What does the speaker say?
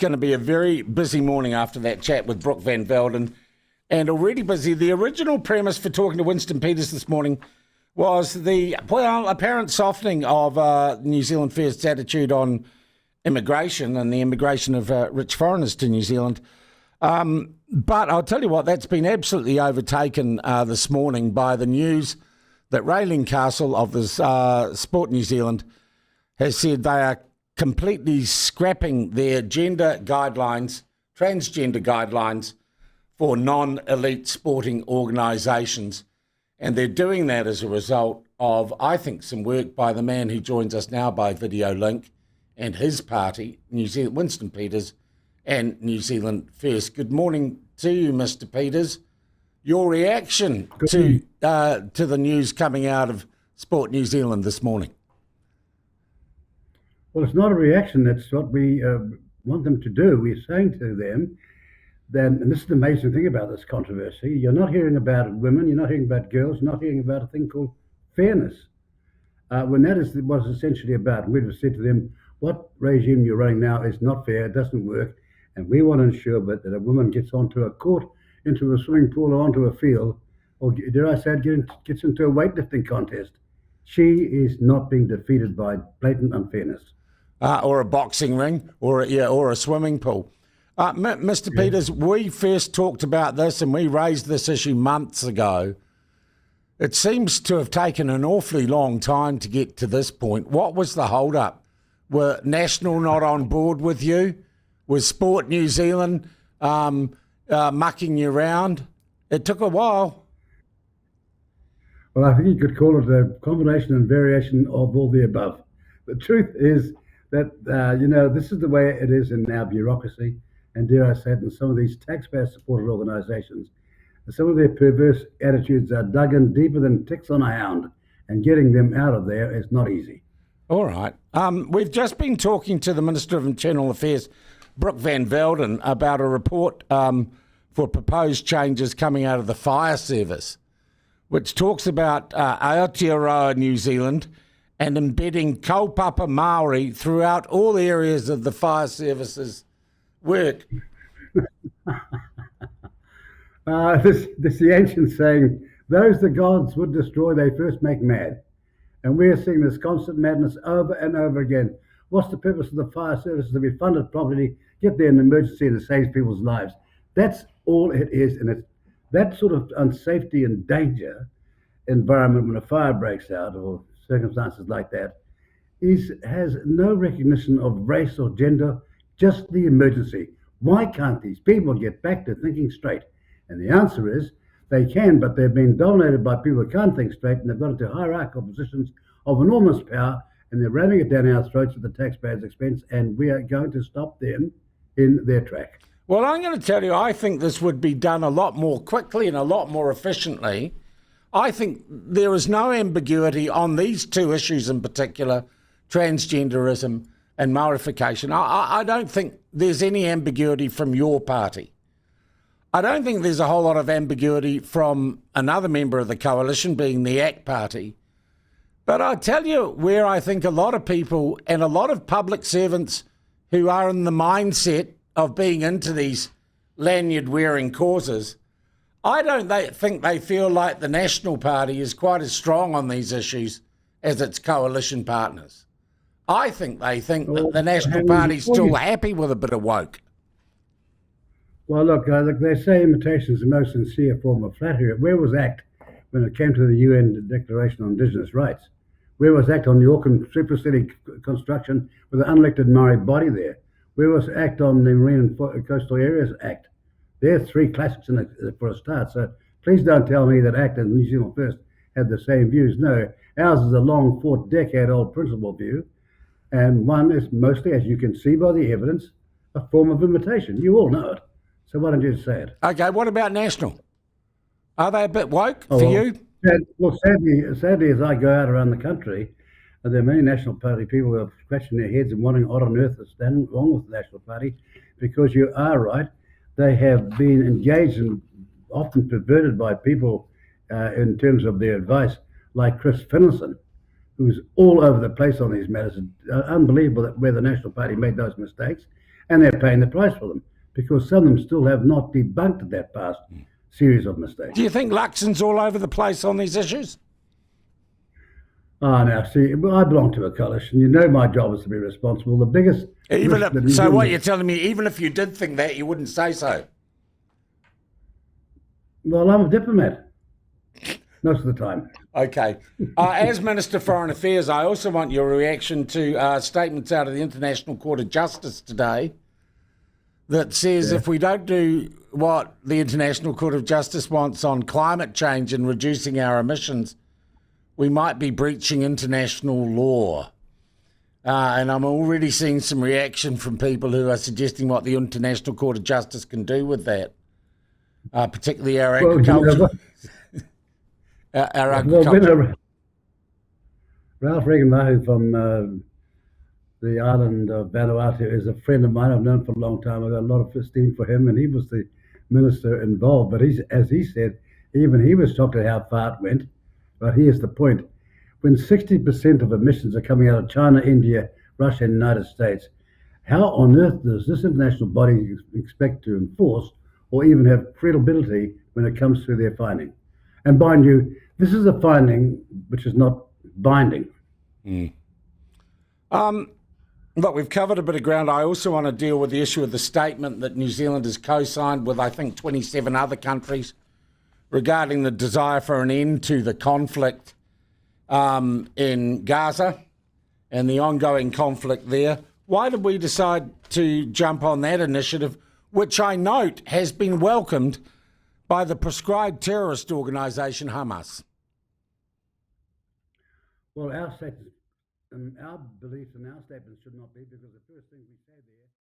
going to be a very busy morning after that chat with Brooke Van Velden, and already busy. The original premise for talking to Winston Peters this morning was the apparent softening of New Zealand First's attitude on immigration and the immigration of rich foreigners to New Zealand. But I'll tell you what, that's been absolutely overtaken this morning by the news that Raelene Castle of this Sport New Zealand has said they are completely scrapping their gender guidelines, transgender guidelines for non-elite sporting organisations. And they're doing that as a result of, I think, some work by the man who joins us now by video link and his party, New Zealand, Winston Peters and New Zealand First. Good morning to you, Mr. Peters. Your reaction to the news coming out of Sport New Zealand this morning? Well, it's not a reaction. That's what we want them to do. We're saying to them, then, and this is the amazing thing about this controversy, you're not hearing about women, you're not hearing about girls, you're not hearing about a thing called fairness. When that is what it's essentially about. We'd have said to them, what regime you're running now is not fair, it doesn't work, and we want to ensure that a woman gets onto a court, into a swimming pool or onto a field, or dare I say it, gets into a weightlifting contest. She is not being defeated by blatant unfairness. Or a boxing ring, or a swimming pool. Mr. Peters, we first talked about this and we raised this issue months ago. It seems to have taken an awfully long time to get to this point. What was the hold-up? Were National not on board with you? Was Sport New Zealand mucking you around? It took a while. Well, I think you could call it a combination and variation of all the above. The truth is that, this is the way it is in our bureaucracy, and dare I say it, in some of these taxpayer-supported organisations. Some of their perverse attitudes are dug in deeper than ticks on a hound, and getting them out of there is not easy. All right. We've just been talking to the Minister of Internal Affairs, Brooke Van Velden, about a report for proposed changes coming out of the fire service, which talks about Aotearoa New Zealand and embedding kaupapa Māori throughout all areas of the fire service's work. This the ancient saying, those the gods would destroy, they first make mad. And we're seeing this constant madness over and over again. What's the purpose of the fire service? To be funded properly, get there in an emergency and it saves people's lives. That's all it is. And it's that sort of unsafety and danger environment when a fire breaks out or circumstances like that has no recognition of race or gender, just the emergency. Why can't these people get back to thinking straight? And the answer is they can, but they've been dominated by people who can't think straight, and they've got into hierarchical positions of enormous power, and they're ramming it down our throats at the taxpayers' expense, and we are going to stop them in their track. Well, I'm going to tell you, I think this would be done a lot more quickly and a lot more efficiently. I think there is no ambiguity on these two issues in particular, transgenderism and Maorification. I don't think there's any ambiguity from your party. I don't think there's a whole lot of ambiguity from another member of the coalition, being the ACT party. But I tell you where I think a lot of people and a lot of public servants who are in the mindset of being into these lanyard-wearing causes, I don't think they feel like the National Party is quite as strong on these issues as its coalition partners. I think they think that the National Party's still happy with a bit of woke. Well, look, they say imitation is the most sincere form of flattery. Where was ACT when it came to the UN Declaration on Indigenous Rights? Where was ACT on the Auckland Supercity construction with an unelected Maori body there? Where was ACT on the Marine and Coastal Areas Act? They're three classics for a start. So please don't tell me that ACT and New Zealand First have the same views. No, ours is a long, 4-decade-old principle view. And one is mostly, as you can see by the evidence, a form of imitation. You all know it. So why don't you say it? Okay, what about National? Are they a bit woke for you? Well, sadly, as I go out around the country, there are many National Party people who are scratching their heads and wondering what on earth is wrong with the National Party, because you are right. They have been engaged and often perverted by people in terms of their advice, like Chris Finlayson, who's all over the place on these matters. It's unbelievable that where the National Party made those mistakes. and they're paying the price for them because some of them still have not debunked that past series of mistakes. Do you think Luxon's all over the place on these issues? Now, see, well, I belong to a coalition. You know my job is to be responsible. The biggest... So what you're telling me, even if you did think that, you wouldn't say so? Well, I'm a diplomat most of the time. Okay. As Minister for Foreign Affairs, I also want your reaction to statements out of the International Court of Justice today that says if we don't do what the International Court of Justice wants on climate change and reducing our emissions, we might be breaching international law. And I'm already seeing some reaction from people who are suggesting what the International Court of Justice can do with that, particularly our agriculture. Our agriculture. Ralph Regan-Mahu from the island of Vanuatu is a friend of mine. I've known for a long time. I've got a lot of esteem for him, and he was the minister involved. But as he said, even he was shocked at how far it went. But here's the point. When 60% of emissions are coming out of China, India, Russia, and the United States, how on earth does this international body expect to enforce or even have credibility when it comes to their finding? And mind you, this is a finding which is not binding. Look, we've covered a bit of ground. I also want to deal with the issue of the statement that New Zealand has co-signed with, I think, 27 other countries regarding the desire for an end to the conflict in Gaza and the ongoing conflict there. Why did we decide to jump on that initiative, which I note has been welcomed by the proscribed terrorist organisation Hamas? Well, our beliefs and our statements should not be, because the first thing we say there